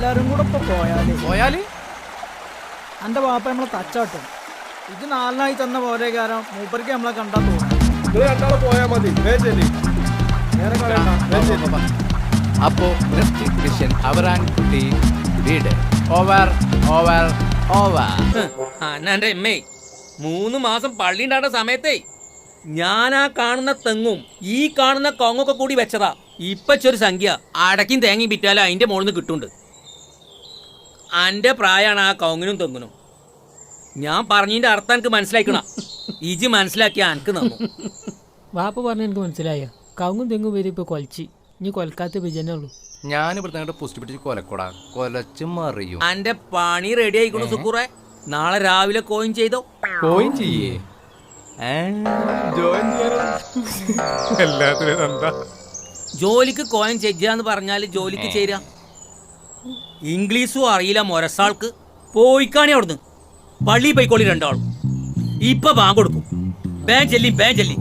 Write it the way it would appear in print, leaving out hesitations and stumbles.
എല്ലാരും കൂടെ ഇപ്പൊ പോയാല് എന്റെ വാപ്പ നമ്മളെ തച്ചാട്ടും. ഇത് 4 തന്ന പോലെ കാരണം മൂപ്പർക്ക് നമ്മളെ കണ്ടാ തോന്നും. പോയാ മതി. അപ്പോ റെസ്ട്രിക്ഷൻ അവറാൻകുട്ടി വീട് ഓവർ ഓവർ ഓവർ. എന്റെ എമ്മേ 3 മാസം പള്ളി ഉണ്ടാകുന്ന സമയത്തേ ഞാൻ ആ കാണുന്ന തെങ്ങും ഈ കാണുന്ന കൊങ്ങൊക്കെ കൂടി വെച്ചതാ. ഇപ്പൊരു സംഖ്യ അടക്കും തേങ്ങയും വിറ്റാലും അതിന്റെ മുകളിൽ നിന്ന് കിട്ടുന്നുണ്ട്. അന്റെ പ്രായമാണ് ആ കൊങ്ങിനും തെങ്ങിനും. ഞാൻ പറഞ്ഞതിന്റെ അർത്ഥം എനിക്ക് മനസ്സിലാക്കണ. ഇജ് മനസ്സിലാക്കിയ എനിക്ക് നന്നു. വാപ്പ പറഞ്ഞ എനിക്ക് മനസ്സിലായ കവുങ്ങും തെങ്ങും വരും ഇപ്പൊ കൊലച്ചി ഇനി കൊലക്കാത്ത വിജയനേ ഉള്ളൂ. ഞാൻ ഇവിടെ പുസ്തി പിടിച്ച് കൊലക്കൂടാ കൊലച്ച് മറിയും. അന്റെ പണി റെഡി ആയിക്കണു സുക്കൂറെ. നാളെ രാവിലെ കോയിൻ ചെയ്തോ. കോയിൻ ചെയ്യേ ജോലിക്ക് കോയിൻ ചെയ്യാന്ന് പറഞ്ഞാല് ജോലിക്ക് ചേരാ. ഇംഗ്ലീഷും അറിയില്ല മൊരസാൾക്ക്. പോയിക്കാണി അവിടുന്ന് പള്ളി പോയിക്കോളി രണ്ടാളും. ഇപ്പൊ ബാങ്ക് കൊടുക്കും. ബേ ചെല്ലി